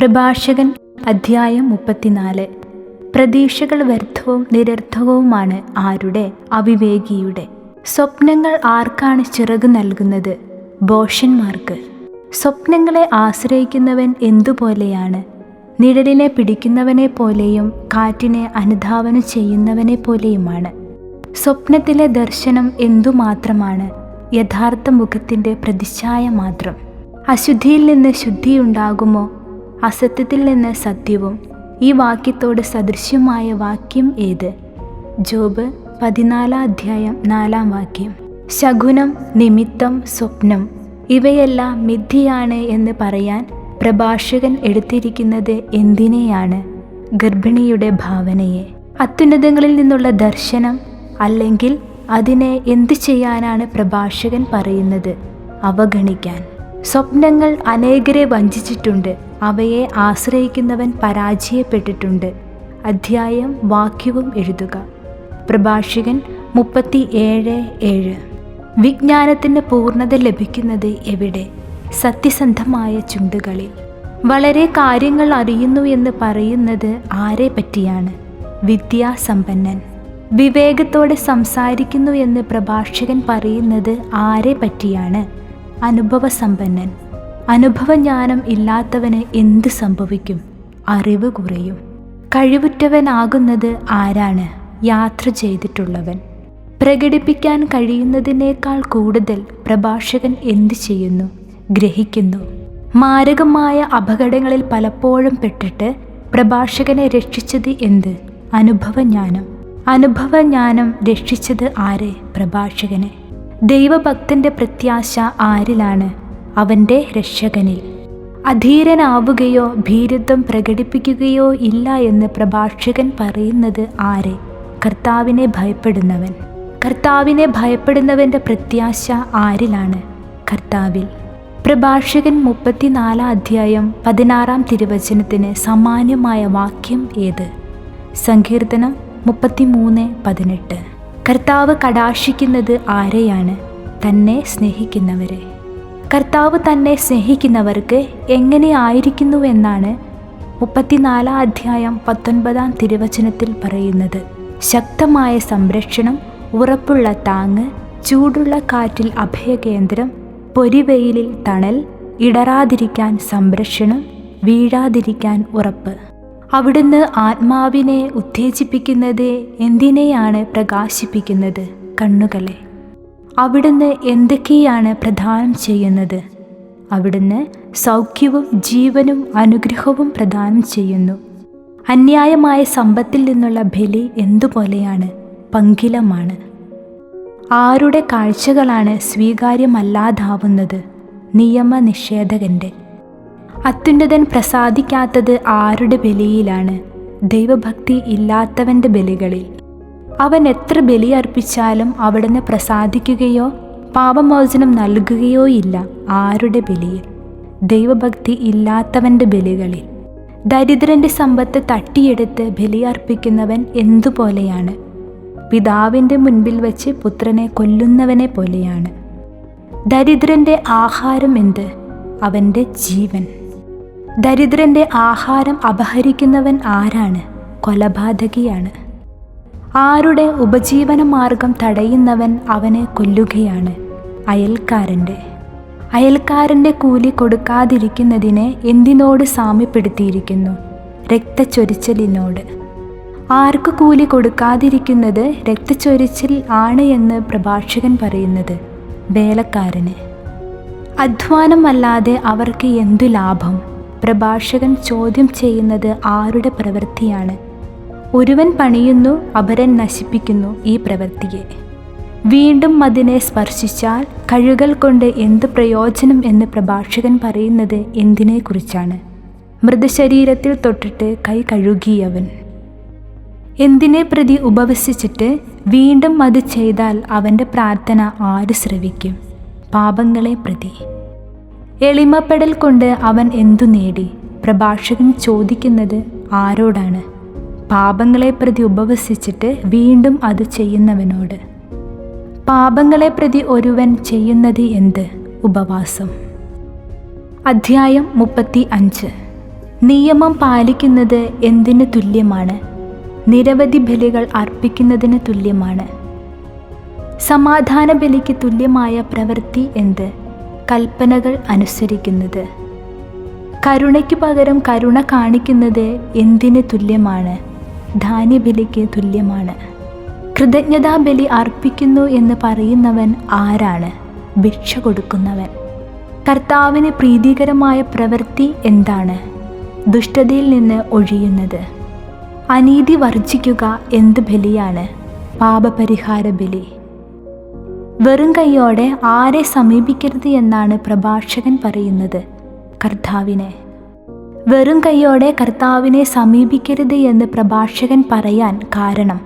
പ്രഭാഷകൻ അധ്യായം 34. പ്രതീക്ഷകൾ വ്യർത്ഥവും നിരർത്ഥകവുമാണ് ആരുടെ? അവിവേകിയുടെ. സ്വപ്നങ്ങൾ ആർക്കാണ് ചിറക് നൽകുന്നത്? ഭോഷന്മാർക്ക്. സ്വപ്നങ്ങളെ ആശ്രയിക്കുന്നവൻ എന്തുപോലെയാണ്? നിഴലിനെ പിടിക്കുന്നവനെ പോലെയും കാറ്റിനെ അനുധാവനം ചെയ്യുന്നവനെ പോലെയുമാണ്. സ്വപ്നത്തിലെ ദർശനം എന്തുമാത്രമാണ്? യഥാർത്ഥ മുഖത്തിൻ്റെ പ്രതിച്ഛായ മാത്രം. അശുദ്ധിയിൽ നിന്ന് ശുദ്ധിയുണ്ടാകുമോ? അസത്യത്തിൽ നിന്ന് സത്യവും. ഈ വാക്യത്തോട് സദൃശ്യമായ വാക്യം ഏത്? ജോബ് 14:4. ശകുനം, നിമിത്തം, സ്വപ്നം ഇവയെല്ലാം മിഥ്യയാണ് എന്ന് പറയാൻ പ്രഭാഷകൻ എടുത്തിരിക്കുന്നത് എന്തിനെയാണ്? ഗർഭിണിയുടെ ഭാവനയെ. അത്യുന്നതങ്ങളിൽ നിന്നുള്ള ദർശനം അല്ലെങ്കിൽ അതിനെ എന്തു ചെയ്യാനാണ് പ്രഭാഷകൻ പറയുന്നത്? അവഗണിക്കാൻ. സ്വപ്നങ്ങൾ അനേകരെ വഞ്ചിച്ചിട്ടുണ്ട്. അവയെ ആശ്രയിക്കുന്നവൻ പരാജയപ്പെട്ടിട്ടുണ്ട്. അധ്യായം വാക്യവും എഴുതുക. പ്രഭാഷകൻ 37:7. വിജ്ഞാനത്തിന് പൂർണ്ണത ലഭിക്കുന്നത് എവിടെ? സത്യസന്ധമായ ചുണ്ടുകളിൽ. വളരെ കാര്യങ്ങൾ അറിയുന്നു എന്ന് പറയുന്നത് ആരെ പറ്റിയാണ്? വിദ്യാസമ്പന്നൻ. വിവേകത്തോടെ സംസാരിക്കുന്നു എന്ന് പ്രഭാഷകൻ പറയുന്നത് ആരെ പറ്റിയാണ്? അനുഭവസമ്പന്നൻ. അനുഭവജ്ഞാനം ഇല്ലാത്തവന് എന്ത് സംഭവിക്കും? അറിവ് കുറയും. കഴിവുറ്റവനാകുന്നത് ആരാണ്? യാത്ര ചെയ്തിട്ടുള്ളവൻ. പ്രകടിപ്പിക്കാൻ കഴിയുന്നതിനേക്കാൾ കൂടുതൽ പ്രഭാഷകൻ എന്തു ചെയ്യുന്നു? ഗ്രഹിക്കുന്നു. മാരകമായ അപകടങ്ങളിൽ പലപ്പോഴും പെട്ടിട്ട് പ്രഭാഷകനെ രക്ഷിച്ചത് എന്ത്? അനുഭവജ്ഞാനം. അനുഭവജ്ഞാനം രക്ഷിച്ചത് ആരെ? പ്രഭാഷകനെ. ദൈവഭക്തന്റെ പ്രത്യാശ ആരിലാണ്? അവൻ്റെ രക്ഷകനിൽ. അധീരനാവുകയോ ഭീരുത്വം പ്രകടിപ്പിക്കുകയോ ഇല്ല എന്ന് പ്രഭാഷകൻ പറയുന്നത് ആരെ? കർത്താവിനെ ഭയപ്പെടുന്നവൻ. കർത്താവിനെ ഭയപ്പെടുന്നവൻ്റെ പ്രത്യാശ ആരിലാണ്? കർത്താവിൽ. പ്രഭാഷകൻ 34:16 സമാനമായ വാക്യം ഏത്? സങ്കീർത്തനം 33:18. കർത്താവ് കടാക്ഷിക്കുന്നത് ആരെയാണ്? തന്നെ സ്നേഹിക്കുന്നവരെ. കർത്താവ് തന്നെ സ്നേഹിക്കുന്നവർക്ക് എങ്ങനെയായിരിക്കുന്നുവെന്നാണ് 34:19 പറയുന്നത്. ശക്തമായ സംരക്ഷണം, ഉറപ്പുള്ള താങ്ങ്, ചൂടുള്ള കാറ്റിൽ അഭയകേന്ദ്രം, പൊരിവെയിലിൽ തണൽ, ഇടറാതിരിക്കാൻ സംരക്ഷണം, വീഴാതിരിക്കാൻ ഉറപ്പ്. അവിടുന്ന് ആത്മാവിനെ ഉത്തേജിപ്പിക്കുന്നത് എന്തിനെയാണ് പ്രകാശിപ്പിക്കുന്നത്? കണ്ണുകളെ. അവിടുന്ന് എന്തൊക്കെയാണ് പ്രദാനം ചെയ്യുന്നത്? അവിടുന്ന് സൗഖ്യവും ജീവനും അനുഗ്രഹവും പ്രദാനം ചെയ്യുന്നു. അന്യായമായ സമ്പത്തിൽ നിന്നുള്ള ബലി എന്തുപോലെയാണ്? പങ്കിലമാണ്. ആരുടെ കാഴ്ചകളാണ് സ്വീകാര്യമല്ലാതാവുന്നത്? നിയമനിഷേധകൻ്റെ. അത്യുന്നതൻ പ്രസാദിക്കാത്തത് ആരുടെ ബലിയിലാണ്? ദൈവഭക്തി ഇല്ലാത്തവൻ്റെ ബലികളിൽ. അവൻ എത്ര ബലിയർപ്പിച്ചാലും അവിടുന്ന് പ്രസാദിക്കുകയോ പാപമോചനം നൽകുകയോ ഇല്ല. ആരുടെ ബലിയിൽ? ദൈവഭക്തി ഇല്ലാത്തവൻ്റെ ബലികളിൽ. ദരിദ്രൻ്റെ സമ്പത്ത് തട്ടിയെടുത്ത് ബലിയർപ്പിക്കുന്നവൻ എന്തുപോലെയാണ്? പിതാവിൻ്റെ മുൻപിൽ വെച്ച് പുത്രനെ കൊല്ലുന്നവനെ പോലെയാണ്. ദരിദ്രൻ്റെ ആഹാരം എന്ത്? അവൻ്റെ ജീവൻ. ദരിദ്രൻ്റെ ആഹാരം അപഹരിക്കുന്നവൻ ആരാണ്? കൊലപാതകിയാണ്. ആരുടെ ഉപജീവനമാർഗം തടയുന്നവൻ അവനെ കൊല്ലുകയാണ്? അയൽക്കാരൻ്റെ. അയൽക്കാരൻ്റെ കൂലി കൊടുക്കാതിരിക്കുന്നതിനെ എന്തിനോട് സാമ്യപ്പെടുത്തിയിരിക്കുന്നു? രക്തച്ചൊരിച്ചിലിനോട്. ആർക്ക് കൂലി കൊടുക്കാതിരിക്കുന്നത് രക്തച്ചൊരിച്ചിൽ ആണ് എന്ന് പ്രഭാഷകൻ പറയുന്നത്? വേലക്കാരന്. അധ്വാനമല്ലാതെ അവർക്ക് എന്തു ലാഭം? പ്രഭാഷകൻ ചോദ്യം ചെയ്യുന്നത് ആരുടെ പ്രവൃത്തിയാണ്? ഒരുവൻ പണിയുന്നു, അപരൻ നശിപ്പിക്കുന്നു ഈ പ്രവൃത്തിയെ. വീണ്ടും അതിനെ സ്പർശിച്ചാൽ കഴുകൽ കൊണ്ട് എന്ത് പ്രയോജനം എന്ന് പ്രഭാഷകൻ പറയുന്നത് എന്തിനെക്കുറിച്ചാണ്? മൃതശരീരത്തിൽ തൊട്ടിട്ട് കൈ കഴുകിയവൻ. എന്തിനെ പ്രതി ഉപവസിച്ചിട്ട് വീണ്ടും അത് ചെയ്താൽ അവൻ്റെ പ്രാർത്ഥന ആര് ശ്രവിക്കും? പാപങ്ങളെ പ്രതി. എളിമപ്പെടൽ കൊണ്ട് അവൻ എന്തു നേടി? പ്രഭാഷകൻ ചോദിക്കുന്നത് ആരോടാണ്? പാപങ്ങളെ പ്രതി ഉപവസിച്ചിട്ട് വീണ്ടും അത് ചെയ്യുന്നവനോട്. പാപങ്ങളെ പ്രതി ഒരുവൻ ചെയ്യുന്നത് എന്ത്? ഉപവാസം. അധ്യായം 35. നിയമം പാലിക്കുന്നത് എന്തിനു തുല്യമാണ്? നിരവധി ബലികൾ അർപ്പിക്കുന്നതിന് തുല്യമാണ്. സമാധാന ബലിക്ക് തുല്യമായ പ്രവൃത്തി എന്ത്? കൽപ്പനകൾ അനുസരിക്കുന്നത്. കരുണയ്ക്ക് പകരം കരുണ കാണിക്കുന്നത് എന്തിന് തുല്യമാണ്? ധാന്യബലിക്ക് തുല്യമാണ്. കൃതജ്ഞതാബലി അർപ്പിക്കുന്നു എന്ന് പറയുന്നവൻ ആരാണ്? ഭിക്ഷ കൊടുക്കുന്നവൻ. കർത്താവിന് പ്രീതികരമായ പ്രവൃത്തി എന്താണ്? ദുഷ്ടതയിൽ നിന്ന് ഒഴിയുന്നത്. അനീതി വർജിക്കുക എന്ത് ബലിയാണ്? പാപപരിഹാര ബലി. വെറും കൈയോടെ ആരെ സമീപിക്കരുത് എന്നാണ് പ്രഭാഷകൻ പറയുന്നത്? കർത്താവിനെ. വെറും കൈയോടെ കർത്താവിനെ സമീപിക്കരുത് എന്ന് പ്രഭാഷകൻ പറയാൻ കാരണം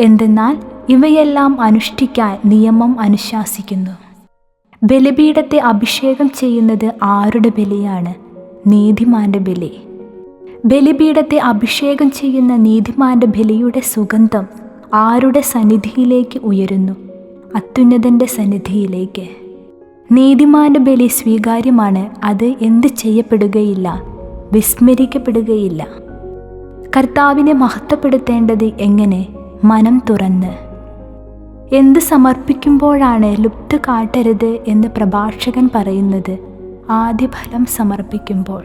എന്തെന്നാൽ ഇവയെല്ലാം അനുഷ്ഠിക്കാൻ നിയമം അനുശാസിക്കുന്നു. ബലിപീഠത്തെ അഭിഷേകം ചെയ്യുന്നത് ആരുടെ ബലിയാണ്? നീതിമാന്റെ ബലി. ബലിപീഠത്തെ അഭിഷേകം ചെയ്യുന്ന നീതിമാന്റെ ബലിയുടെ സുഗന്ധം ആരുടെ സന്നിധിയിലേക്ക് ഉയരുന്നു? അത്യുന്നതന്റെ സന്നിധിയിലേക്ക്. നീതിമാന്റെ ബലി സ്വീകാര്യമാണ്. അത് എന്ത് ചെയ്യപ്പെടുകയില്ല, വിസ്മരിക്കപ്പെടുകയില്ല. കർത്താവിനെ മഹത്വപ്പെടുത്തേണ്ടത് എങ്ങനെ? മനം തുറന്ന്. എന്ത് സമർപ്പിക്കുമ്പോഴാണ് ലുപ്ത് കാട്ടരുത് എന്ന് പ്രഭാഷകൻ പറയുന്നത്? ആദ്യഫലം സമർപ്പിക്കുമ്പോൾ.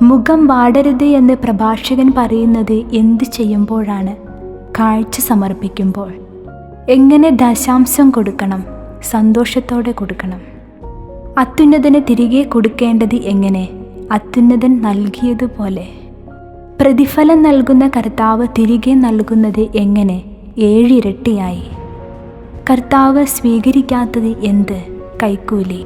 മുഖം വാടരുത് എന്ന് പ്രഭാഷകൻ പറയുന്നത് എന്ത് ചെയ്യുമ്പോഴാണ്? കാഴ്ച സമർപ്പിക്കുമ്പോൾ. എങ്ങനെ ദശാംശം കൊടുക്കണം? സന്തോഷത്തോടെ കൊടുക്കണം. അത്യുന്നതന് തിരികെ കൊടുക്കേണ്ടത് എങ്ങനെ? അത്യുന്നതൻ നൽകിയതുപോലെ. പ്രതിഫലം നൽകുന്ന കർത്താവ് തിരികെ നൽകുന്നത് എങ്ങനെ? 7 ഇരട്ടിയായി. കർത്താവ് സ്വീകരിക്കാത്തത് എന്ത്? കൈക്കൂലി.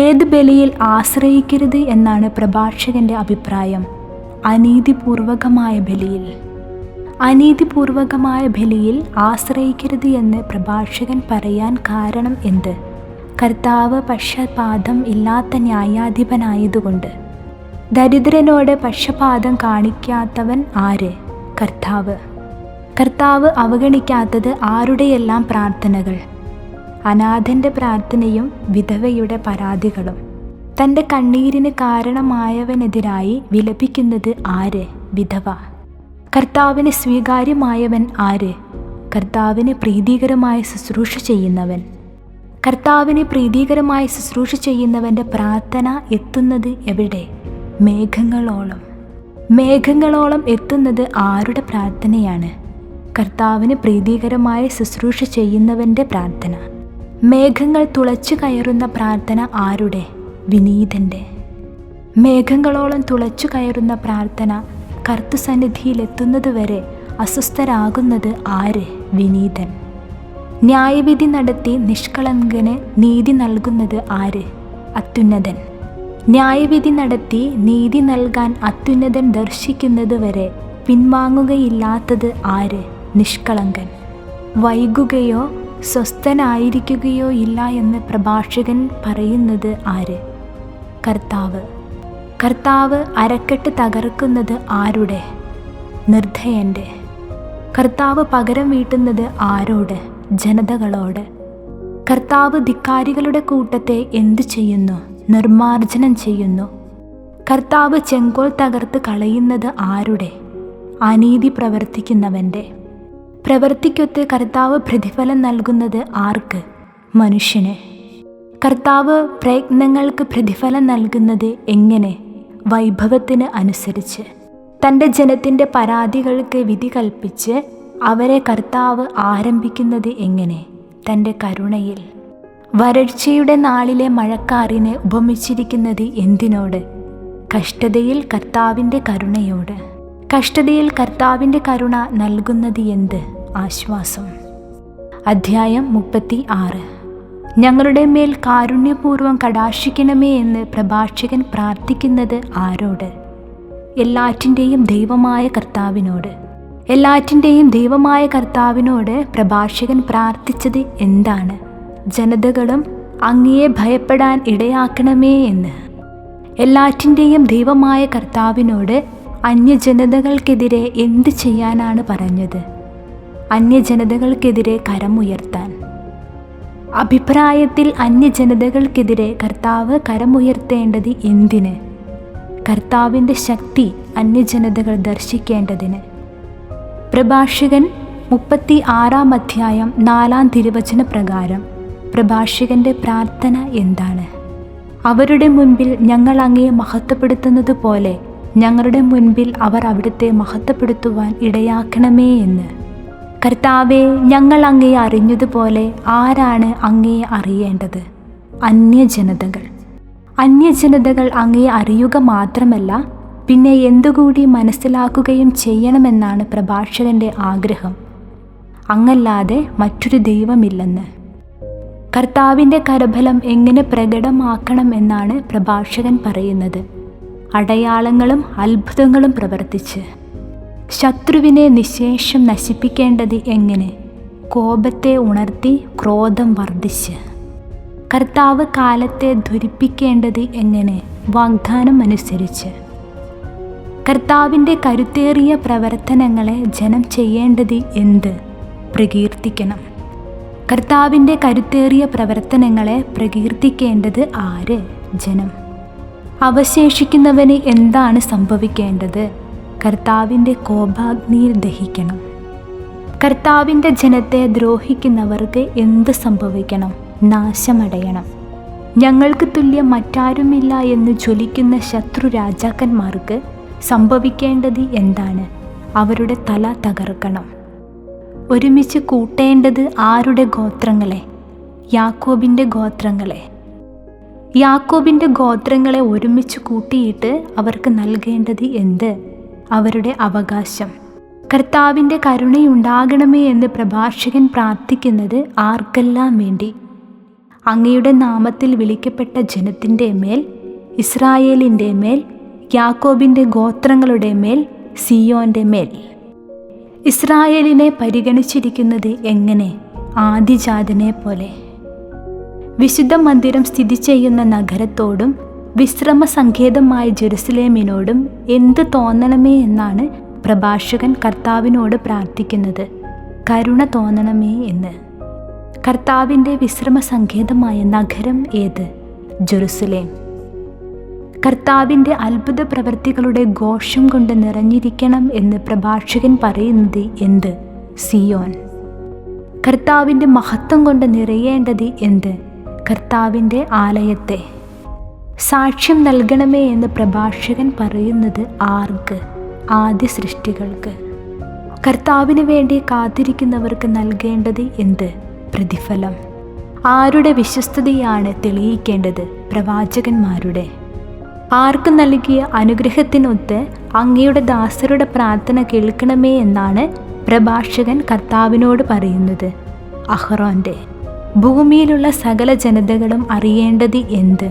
ഏത് ബലിയിൽ ആശ്രയിക്കരുത് എന്നാണ് പ്രഭാഷകന്റെ അഭിപ്രായം? അനീതിപൂർവകമായ ബലിയിൽ. അനീതിപൂർവകമായ ബലിയിൽ ആശ്രയിക്കരുത് എന്ന് പ്രഭാഷകൻ പറയാൻ കാരണം എന്ത്? കർത്താവ് പക്ഷപാതം ഇല്ലാത്ത ന്യായാധിപനായതുകൊണ്ട്. ദരിദ്രനോട് പക്ഷപാതം കാണിക്കാത്തവൻ ആര്? കർത്താവ്. കർത്താവ് അവഗണിക്കാത്തത് ആരുടെയെല്ലാം പ്രാർത്ഥനകൾ? അനാഥന്റെ പ്രാർത്ഥനയും വിധവയുടെ പരാതികളും. തൻ്റെ കണ്ണീരിന് കാരണമായവനെതിരായി വിലപിക്കുന്നത് ആര്? വിധവ. കർത്താവിന് സ്വീകാര്യമായവൻ ആര്? കർത്താവിന് പ്രീതികരമായ ശുശ്രൂഷ ചെയ്യുന്നവൻ. കർത്താവിന് പ്രീതികരമായ ശുശ്രൂഷ ചെയ്യുന്നവൻ്റെ പ്രാർത്ഥന എത്തുന്നത് എവിടെ? മേഘങ്ങളോളം. മേഘങ്ങളോളം എത്തുന്നത് ആരുടെ പ്രാർത്ഥനയാണ്? കർത്താവിന് പ്രീതികരമായ ശുശ്രൂഷ ചെയ്യുന്നവൻ്റെ പ്രാർത്ഥന. മേഘങ്ങൾ തുളച്ചു കയറുന്ന പ്രാർത്ഥന ആരുടെ? വിനീതൻ്റെ. മേഘങ്ങളോളം തുളച്ചു കയറുന്ന പ്രാർത്ഥന കർത്തൃസന്നിധിയിലെത്തുന്നതുവരെ അസ്വസ്ഥരാകുന്നത് ആര്? വിനീതൻ. ന്യായവിധി നടത്തി നിഷ്കളങ്കന് നീതി നൽകുന്നത് ആര്? അത്യുന്നതൻ. ന്യായവിധി നടത്തി നീതി നൽകാൻ അത്യുന്നതൻ ദർശിക്കുന്നതുവരെ പിൻവാങ്ങുകയില്ലാത്തത് ആര്? നിഷ്കളങ്കൻ. വൈകുകയോ സ്വസ്ഥനായിരിക്കുകയോ ഇല്ല എന്ന് പ്രഭാഷകൻ പറയുന്നത് ആര്? കർത്താവ്. കർത്താവ് അരക്കെട്ട് തകർക്കുന്നത് ആരുടെ? നിർദ്ധയൻ്റെ. കർത്താവ് പകരം വീട്ടുന്നത് ആരോട്? ജനതകളോട്. കർത്താവ് ധിക്കാരികളുടെ കൂട്ടത്തെ എന്തു ചെയ്യുന്നു? നിർമ്മാർജ്ജനം ചെയ്യുന്നു. കർത്താവ് ചെങ്കോൽ തകർത്ത് കളയുന്നത് ആരുടെ? അനീതി പ്രവർത്തിക്കുന്നവൻ്റെ. പ്രവൃത്തിക്കൊത്ത് കർത്താവ് പ്രതിഫലം നൽകുന്നത് ആർക്ക്? മനുഷ്യന്. കർത്താവ് പ്രയത്നങ്ങൾക്ക് പ്രതിഫലം നൽകുന്നത് എങ്ങനെ? വൈഭവത്തിന് അനുസരിച്ച്. തൻ്റെ ജനത്തിൻ്റെ പരാതികൾക്ക് വിധി കൽപ്പിച്ച് അവരെ കർത്താവ് ആരംഭിക്കുന്നത് എങ്ങനെ? തൻ്റെ കരുണയിൽ. വരൾച്ചയുടെ നാളിലെ മഴക്കാറിനെ ഉപമിച്ചിരിക്കുന്നത് എന്തിനോട്? കഷ്ടതയിൽ കർത്താവിൻ്റെ കരുണയോട്. കഷ്ടതയിൽ കർത്താവിൻ്റെ കരുണ നൽകുന്നത് എന്ത്? ആശ്വാസം. അധ്യായം 36. ഞങ്ങളുടെ മേൽ കാരുണ്യപൂർവ്വം കടാക്ഷിക്കണമേ എന്ന് പ്രഭാഷകൻ പ്രാർത്ഥിക്കുന്നത് ആരോട്? എല്ലാറ്റിൻ്റെയും ദൈവമായ കർത്താവിനോട്. എല്ലാറ്റിൻ്റെയും ദൈവമായ കർത്താവിനോട് പ്രഭാഷകൻ പ്രാർത്ഥിച്ചത് എന്താണ്? ജനതകളും അങ്ങയെ ഭയപ്പെടാൻ ഇടയാക്കണമേ എന്ന്. എല്ലാറ്റിൻ്റെയും ദൈവമായ കർത്താവിനോട് അന്യജനതകൾക്കെതിരെ എന്ത് ചെയ്യാനാണ് പറഞ്ഞത്? അന്യജനതകൾക്കെതിരെ കരമുയർത്താൻ. അഭിപ്രായത്തിൽ അന്യജനതകൾക്കെതിരെ കർത്താവ് കരമുയർത്തേണ്ടത് എന്തിന്? കർത്താവിൻ്റെ ശക്തി അന്യജനതകൾ ദർശിക്കേണ്ടതിന്. പ്രഭാഷകൻ 36 അധ്യായം 4 തിരുവചന പ്രകാരം പ്രഭാഷകന്റെ പ്രാർത്ഥന എന്താണ്? അവരുടെ മുൻപിൽ ഞങ്ങൾ അങ്ങയെ മഹത്വപ്പെടുത്തുന്നത് പോലെ ഞങ്ങളുടെ മുൻപിൽ അവർ അവിടുത്തെ മഹത്വപ്പെടുത്തുവാൻ ഇടയാക്കണമേ എന്ന്. കർത്താവേ, ഞങ്ങൾ അങ്ങയെ അറിഞ്ഞതുപോലെ ആരാണ് അങ്ങയെ അറിയേണ്ടത്? അന്യജനതകൾ. അന്യജനതകൾ അങ്ങയെ അറിയുക മാത്രമല്ല, പിന്നെ എന്തുകൂടി മനസ്സിലാക്കുകയും ചെയ്യണമെന്നാണ് പ്രഭാഷകന്റെ ആഗ്രഹം. അങ്ങല്ലാതെ മറ്റൊരു ദൈവമില്ലെന്ന്. കർത്താവിൻ്റെ കരബലം എങ്ങനെ പ്രകടമാക്കണം എന്നാണ് പ്രഭാഷകൻ പറയുന്നത്. അടയാളങ്ങളും അത്ഭുതങ്ങളും പ്രവർത്തിച്ച് ശത്രുവിനെ നിശേഷം നശിപ്പിക്കേണ്ടത് എങ്ങനെ? കോപത്തെ ഉണർത്തി ക്രോധം വർദ്ധിച്ച്. കർത്താവ് കാലത്തെ ധരിപ്പിക്കേണ്ടത് എങ്ങനെ? വാഗ്ദാനം അനുസരിച്ച്. കർത്താവിൻ്റെ കരുത്തേറിയ പ്രവർത്തനങ്ങളെ ജനം ചെയ്യേണ്ടത് എന്ത്? പ്രകീർത്തിക്കണം. കർത്താവിൻ്റെ കരുത്തേറിയ പ്രവർത്തനങ്ങളെ പ്രകീർത്തിക്കേണ്ടത് ആര്? ജനം. അവശേഷിക്കുന്നവന് എന്താണ് സംഭവിക്കേണ്ടത്? കർത്താവിൻ്റെ കോപാഗ്നിയിൽ ദഹിക്കണം. കർത്താവിൻ്റെ ജനത്തെ ദ്രോഹിക്കുന്നവർക്ക് എന്ത് സംഭവിക്കണം? നാശമടയണം. ഞങ്ങൾക്ക് തുല്യം മറ്റാരുമില്ല എന്ന് ജ്വലിക്കുന്ന ശത്രു രാജാക്കന്മാർക്ക് സംഭവിക്കേണ്ടത് എന്താണ്? അവരുടെ തല തകർക്കണം. ഒരുമിച്ച് കൂട്ടേണ്ടത് ആരുടെ ഗോത്രങ്ങളെ? യാക്കോബിൻ്റെ ഗോത്രങ്ങളെ. യാക്കോബിൻ്റെ ഗോത്രങ്ങളെ ഒരുമിച്ച് കൂട്ടിയിട്ട് അവർക്ക് നൽകേണ്ടത് എന്ത്? അവരുടെ അവകാശം. കർത്താവിൻ്റെ കരുണയുണ്ടാകണമേ എന്ന് പ്രഭാഷകൻ പ്രാർത്ഥിക്കുന്നത് ആർക്കെല്ലാം വേണ്ടി? അങ്ങയുടെ നാമത്തിൽ വിളിക്കപ്പെട്ട ജനത്തിൻ്റെ മേൽ, ഇസ്രായേലിൻ്റെ മേൽ, യാക്കോബിൻ്റെ ഗോത്രങ്ങളുടെ മേൽ, സിയോൻ്റെ മേൽ. ഇസ്രായേലിനെ പരിഗണിച്ചിരിക്കുന്നത് എങ്ങനെ? ആദിജാതനെ പോലെ. വിശുദ്ധ മന്ദിരം സ്ഥിതി ചെയ്യുന്ന നഗരത്തോടും വിശ്രമ സങ്കേതമായ ജെറുസലേമിനോടും എന്ത് തോന്നണമേ എന്നാണ് പ്രഭാഷകൻ കർത്താവിനോട് പ്രാർത്ഥിക്കുന്നത്. കരുണ തോന്നണമേ എന്ന്. കർത്താവിൻ്റെ വിശ്രമ സങ്കേതമായ നഗരം ഏത്? ജെറുസലേം. കർത്താവിൻ്റെ അത്ഭുത പ്രവൃത്തികളുടെ ഘോഷം കൊണ്ട് നിറഞ്ഞിരിക്കണം എന്ന് പ്രഭാഷകൻ പറയുന്നത് എന്ത്? സിയോൻ. കർത്താവിൻ്റെ മഹത്വം കൊണ്ട് നിറയേണ്ടത് എന്ത്? കർത്താവിൻ്റെ ആലയത്തെ. സാക്ഷ്യം നൽകണമേ എന്ന് പ്രഭാഷകൻ പറയുന്നത് ആർക്ക്? ആദ്യ സൃഷ്ടികൾക്ക്. കർത്താവിന് വേണ്ടി കാത്തിരിക്കുന്നവർക്ക് നൽകേണ്ടത് എന്ത്? പ്രതിഫലം. ആരുടെ വിശ്വസ്തതയാണ് തെളിയിക്കേണ്ടത്? പ്രവാചകന്മാരുടെ. ആർക്ക് നൽകിയ അനുഗ്രഹത്തിനൊത്ത് അങ്ങയുടെ ദാസരുടെ പ്രാർത്ഥന കേൾക്കണമേ എന്നാണ് പ്രഭാഷകൻ കർത്താവിനോട് പറയുന്നത്? അഹ്റോൻ്റെ. ഭൂമിയിലുള്ള സകല ജനതകളും അറിയേണ്ടത് എന്ത്?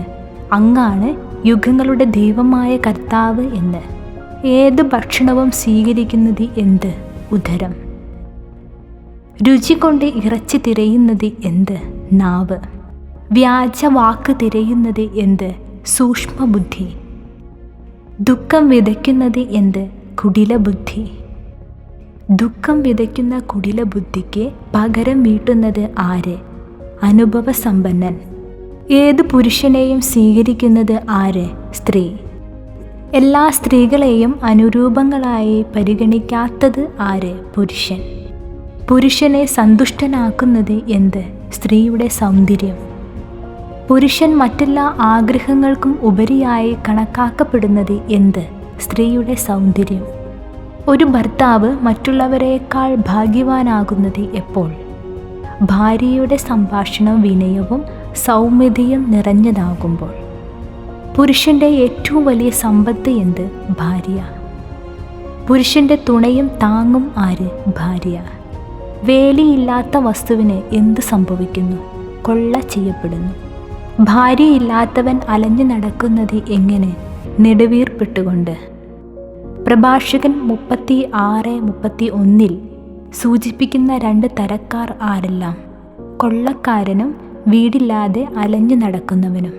അങ്ങാണ് യുഗങ്ങളുടെ ദൈവമായ കർത്താവ് എന്ന്. ഏത് ഭക്ഷണവും സ്വീകരിക്കുന്നത് എന്ത്? ഉദരം. രുചി കൊണ്ട് ഇറച്ചി തിരയുന്നത് എന്ത്? നാവ്. വ്യാജ വാക്ക് തിരയുന്നത് എന്ത്? സൂക്ഷ്മബുദ്ധി. ദുഃഖം വിതയ്ക്കുന്നത് എന്ത്? കുടിലബുദ്ധി. ദുഃഖം വിതയ്ക്കുന്ന കുടിലബുദ്ധിക്ക് പകരം വീട്ടുന്നത് ആര്? അനുഭവസമ്പന്നൻ. ഏത് പുരുഷനെയും സ്വീകരിക്കുന്നത് ആര്? സ്ത്രീ. എല്ലാ സ്ത്രീകളെയും അനുരൂപങ്ങളായി പരിഗണിക്കാത്തത് ആര്? പുരുഷൻ. പുരുഷനെ സന്തുഷ്ടനാക്കുന്നത് എന്ത്? സ്ത്രീയുടെ സൗന്ദര്യം. പുരുഷൻ മറ്റെല്ലാ ആഗ്രഹങ്ങൾക്കും ഉപരിയായി കണക്കാക്കപ്പെടുന്നത് എന്ത്? സ്ത്രീയുടെ സൗന്ദര്യം. ഒരു ഭർത്താവ് മറ്റുള്ളവരെക്കാൾ ഭാഗ്യവാനാകുന്നത് എപ്പോൾ? ഭാര്യയുടെ സംഭാഷണം വിനയവും സൗമ്യതയും നിറഞ്ഞതാകുമ്പോൾ. പുരുഷൻ്റെ ഏറ്റവും വലിയ സമ്പത്ത് എന്ത്? ഭാര്യ. പുരുഷൻ്റെ തുണയും താങ്ങും ആര്? ഭാര്യ. വേലിയില്ലാത്ത വസ്തുവിന് എന്ത് സംഭവിക്കുന്നു? കൊള്ള ചെയ്യപ്പെടുന്നു. ഭാര്യയില്ലാത്തവൻ അലഞ്ഞു നടക്കുന്നത് എങ്ങനെ? നെടുവീർപ്പിട്ടുകൊണ്ട്. പ്രഭാഷകൻ 36:31 സൂചിപ്പിക്കുന്ന 2 തരക്കാർ ആരെല്ലാം? കൊള്ളക്കാരനും വീടില്ലാതെ അലഞ്ഞു നടക്കുന്നവനും.